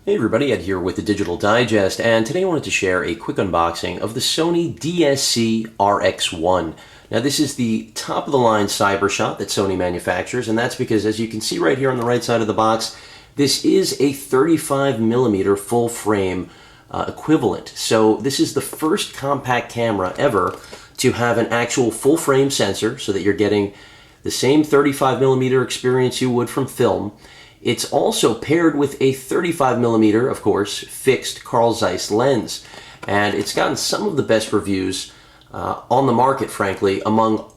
Hey everybody, Ed here with the Digital Digest, and today I wanted to share a quick unboxing of the Sony DSC-RX1. Now this is the top-of-the-line Cyber-shot that Sony manufactures, and that's because, as you can see right here on the right side of the box, this is a 35mm full-frame equivalent. So this is the first compact camera ever to have an actual full-frame sensor, so that you're getting the same 35mm experience you would from film. It's also paired with a 35mm, of course, fixed Carl Zeiss lens. And it's gotten some of the best reviews on the market, frankly, among,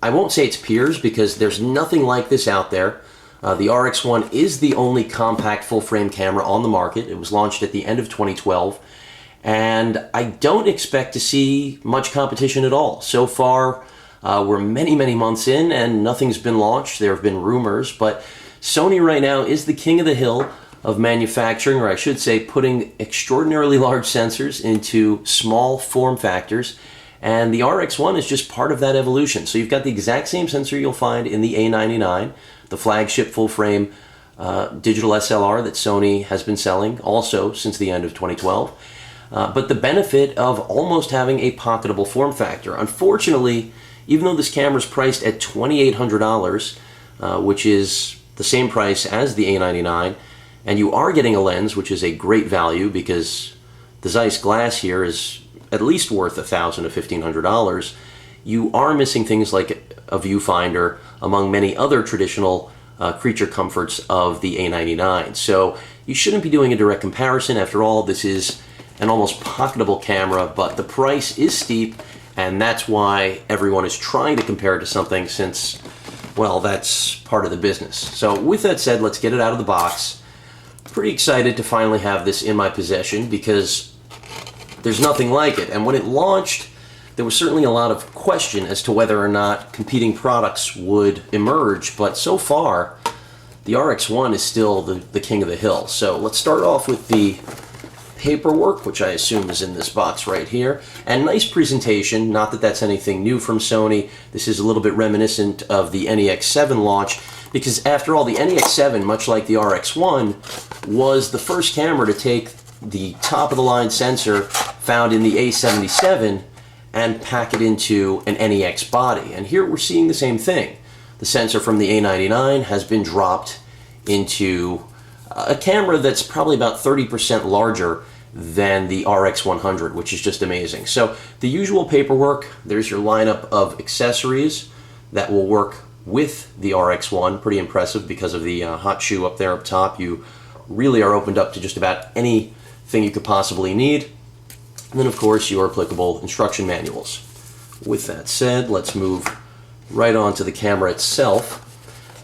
I won't say its peers, because there's nothing like this out there. The RX1 is the only compact full-frame camera on the market. It was launched at the end of 2012. And I don't expect to see much competition at all. So far, we're many months in and nothing's been launched. There have been rumors, but Sony right now is the king of the hill of manufacturing, or I should say putting extraordinarily large sensors into small form factors, and the RX1 is just part of that evolution. So you've got the exact same sensor you'll find in the A99, the flagship full-frame digital SLR that Sony has been selling also since the end of 2012, but the benefit of almost having a pocketable form factor. Unfortunately, even though this camera is priced at $2,800, which is the same price as the A99, and you are getting a lens, which is a great value because the Zeiss glass here is at least worth $1,000 to $1,500. You are missing things like a viewfinder, among many other traditional creature comforts of the A99. So you shouldn't be doing a direct comparison. After all, this is an almost pocketable camera, but the price is steep, and that's why everyone is trying to compare it to something, since, well, that's part of the business. So with that said, let's get it out of the box. Pretty excited to finally have this in my possession because there's nothing like it. And when it launched, there was certainly a lot of question as to whether or not competing products would emerge. But so far, the RX1 is still the king of the hill. So let's start off with the paperwork, which I assume is in this box right here, and nice presentation. Not that that's anything new from Sony. This is a little bit reminiscent of the NEX7 launch, because after all, the NEX7, much like the RX1, was the first camera to take the top-of-the-line sensor found in the A77 and pack it into an NEX body. And here we're seeing the same thing. The sensor from the A99 has been dropped into a camera that's probably about 30% larger than the RX100, which is just amazing. So the usual paperwork, there's your lineup of accessories that will work with the RX1. Pretty impressive because of the hot shoe up there up top. You really are opened up to just about anything you could possibly need. And then of course your applicable instruction manuals. With that said, let's move right on to the camera itself.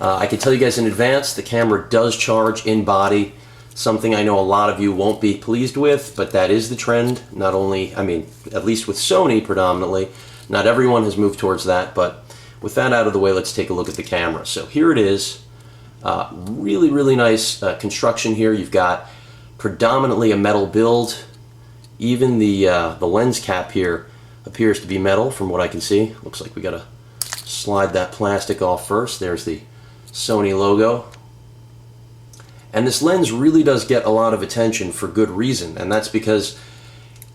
I can tell you guys in advance, the camera does charge in body, something I know a lot of you won't be pleased with, but that is the trend. Not only, I mean, at least with Sony predominantly, not everyone has moved towards that, but with that out of the way, let's take a look at the camera. So here it is. Really nice construction here. You've got predominantly a metal build. Even the lens cap here appears to be metal from what I can see. Looks like we gotta slide that plastic off first. There's the Sony logo. And this lens really does get a lot of attention for good reason, and that's because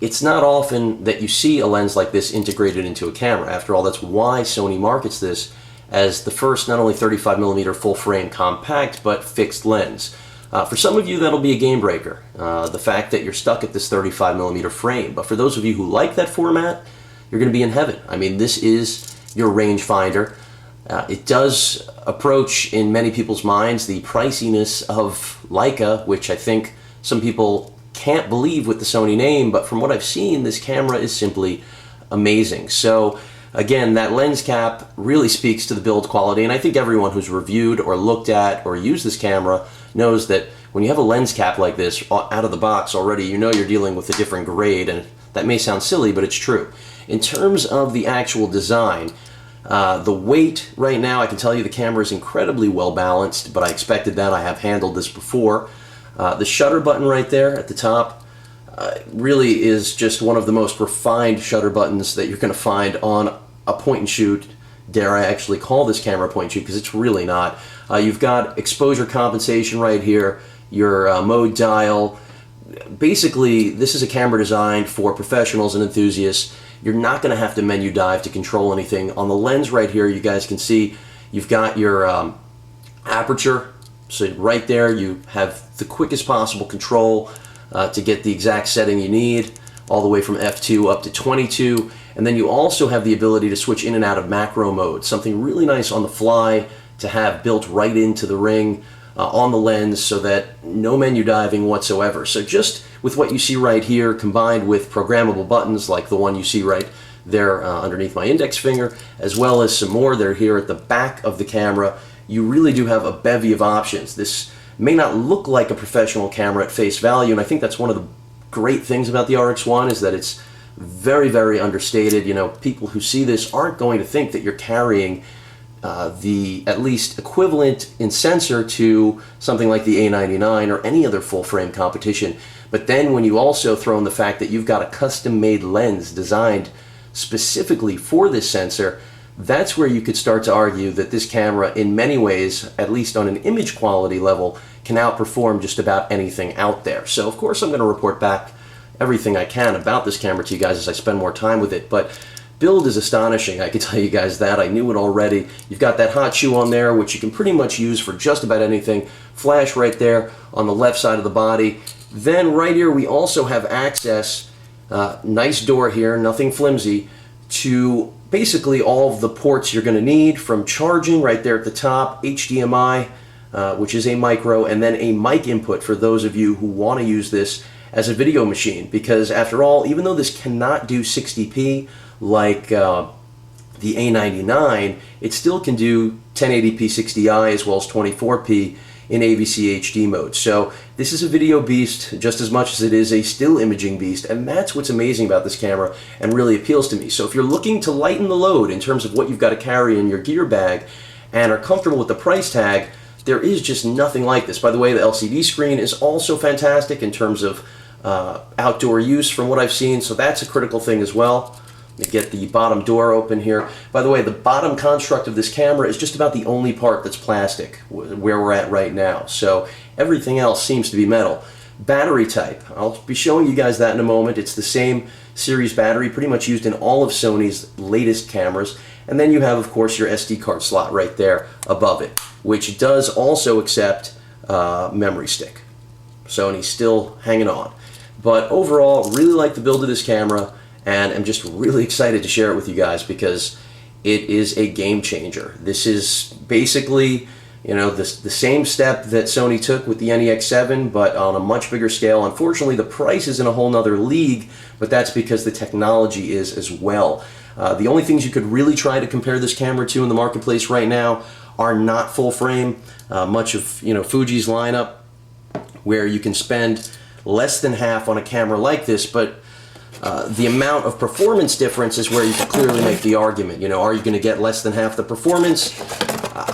it's not often that you see a lens like this integrated into a camera. After all, that's why Sony markets this as the first not only 35mm full-frame compact, but fixed lens. For some of you, that'll be a game breaker, the fact that you're stuck at this 35mm frame. But for those of you who like that format, you're going to be in heaven. I mean, this is your rangefinder. It does approach, in many people's minds, the priciness of Leica, which I think some people can't believe with the Sony name, but from what I've seen, this camera is simply amazing. So again, that lens cap really speaks to the build quality, and I think everyone who's reviewed or looked at or used this camera knows that when you have a lens cap like this out of the box already, you know you're dealing with a different grade, and that may sound silly, but it's true. In terms of the actual design, the weight right now, I can tell you the camera is incredibly well balanced, but I expected that. I have handled this before. The shutter button right there at the top really is just one of the most refined shutter buttons that you're going to find on a point and shoot. Dare I actually call this camera a point and shoot, because it's really not. You've got exposure compensation right here, your mode dial, basically, this is a camera designed for professionals and enthusiasts. You're not going to have to menu dive to control anything. On the lens right here, you guys can see you've got your aperture. So right there, you have the quickest possible control to get the exact setting you need, all the way from f2 up to 22. And then you also have the ability to switch in and out of macro mode, something really nice on the fly to have built right into the ring on the lens, so that no menu diving whatsoever. So just with what you see right here, combined with programmable buttons like the one you see right there underneath my index finger, as well as some more that are here at the back of the camera, you really do have a bevy of options. This may not look like a professional camera at face value, and I think that's one of the great things about the RX1 is that it's very, very understated. You know, people who see this aren't going to think that you're carrying the at least equivalent in sensor to something like the A99 or any other full-frame competition. But then when you also throw in the fact that you've got a custom-made lens designed specifically for this sensor, that's where you could start to argue that this camera, in many ways, at least on an image quality level, can outperform just about anything out there. So of course I'm going to report back everything I can about this camera to you guys as I spend more time with it, but build is astonishing, I can tell you guys that. I knew it already. You've got that hot shoe on there, which you can pretty much use for just about anything. Flash right there on the left side of the body. Then right here we also have access, nice door here, nothing flimsy, to basically all of the ports you're going to need, from charging right there at the top, HDMI, which is a micro, and then a mic input for those of you who want to use this as a video machine. Because after all, even though this cannot do 60p like the A99, it still can do 1080p 60i as well as 24p in AVC HD mode. So this is a video beast just as much as it is a still imaging beast, and that's what's amazing about this camera and really appeals to me. So if you're looking to lighten the load in terms of what you've got to carry in your gear bag and are comfortable with the price tag, there is just nothing like this. By the way, the LCD screen is also fantastic in terms of outdoor use from what I've seen, so that's a critical thing as well. Let me get the bottom door open here. By the way, the bottom construct of this camera is just about the only part that's plastic where we're at right now. So everything else seems to be metal. Battery type, I'll be showing you guys that in a moment. It's the same series battery pretty much used in all of Sony's latest cameras. And then you have, of course, your SD card slot right there above it, which does also accept memory stick. Sony's still hanging on. But overall, really like the build of this camera, and I'm just really excited to share it with you guys because it is a game changer. This is basically, you know, the same step that Sony took with the NEX7, but on a much bigger scale. Unfortunately, the price is in a whole nother league, but that's because the technology is as well. The only things you could really try to compare this camera to in the marketplace right now are not full frame. Much of, you know, Fuji's lineup, where you can spend less than half on a camera like this, but the amount of performance difference is where you can clearly make the argument. You know, are you going to get less than half the performance?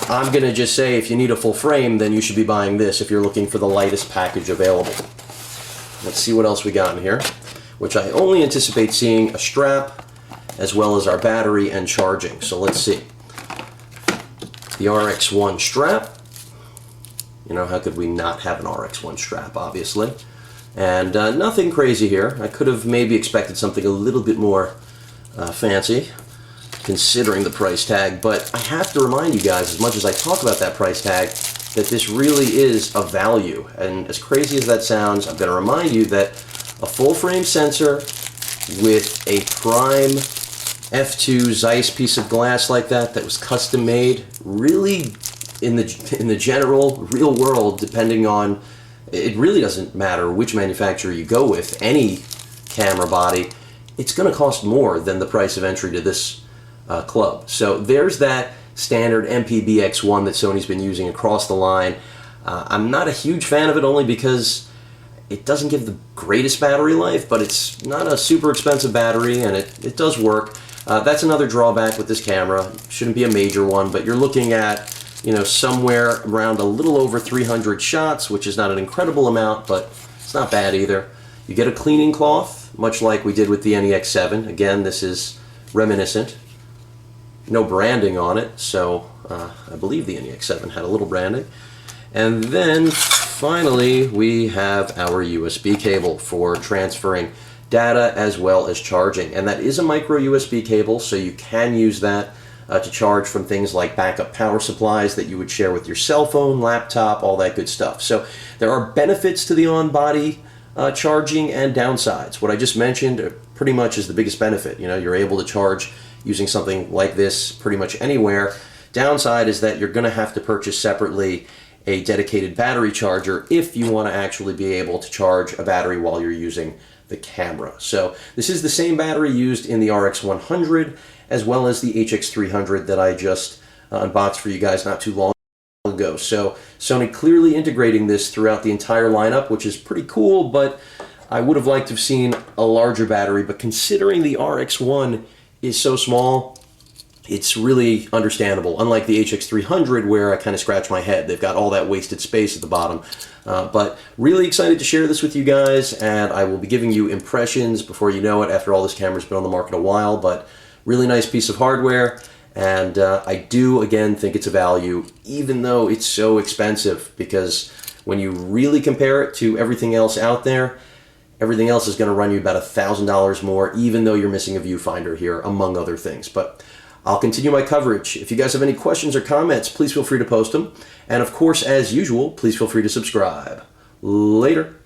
I'm going to just say if you need a full frame, then you should be buying this if you're looking for the lightest package available. Let's see what else we got in here, which I only anticipate seeing a strap as well as our battery and charging. So let's see. The RX1 strap. You know, how could we not have an RX1 strap, obviously? And nothing crazy here. I could have maybe expected something a little bit more fancy, considering the price tag, but I have to remind you guys, as much as I talk about that price tag, that this really is a value. And as crazy as that sounds, I'm going to remind you that a full-frame sensor with a prime f2 Zeiss piece of glass like that was custom made, really in the general real world, depending on, it really doesn't matter which manufacturer you go with, any camera body, it's going to cost more than the price of entry to this club. So there's that standard MPBX1 that Sony's been using across the line. I'm not a huge fan of it, only because it doesn't give the greatest battery life, but it's not a super expensive battery, and it does work. That's another drawback with this camera. Shouldn't be a major one, but you're looking at, you know, somewhere around a little over 300 shots, which is not an incredible amount, but it's not bad either. You get a cleaning cloth, much like we did with the NEX7. Again, this is reminiscent. No branding on it, so I believe the NEX7 had a little branding. And then finally, we have our USB cable for transferring data as well as charging. And that is a micro USB cable, so you can use that to charge from things like backup power supplies that you would share with your cell phone, laptop, all that good stuff. So there are benefits to the on-body charging and downsides. What I just mentioned pretty much is the biggest benefit. You know, you're able to charge using something like this pretty much anywhere. Downside is that you're going to have to purchase separately a dedicated battery charger if you want to actually be able to charge a battery while you're using the camera. So this is the same battery used in the RX100 as well as the HX300 that I just unboxed for you guys not too long ago. So Sony clearly integrating this throughout the entire lineup, which is pretty cool, but I would have liked to have seen a larger battery. But considering the RX1 is so small, it's really understandable. Unlike the HX300, where I kind of scratch my head. They've got all that wasted space at the bottom. But really excited to share this with you guys, and I will be giving you impressions before you know it, after all this camera's been on the market a while. But really nice piece of hardware, and I do, again, think it's a value, even though it's so expensive, because when you really compare it to everything else out there, everything else is going to run you about $1,000 more, even though you're missing a viewfinder here, among other things. But I'll continue my coverage. If you guys have any questions or comments, please feel free to post them. And of course, as usual, please feel free to subscribe. Later.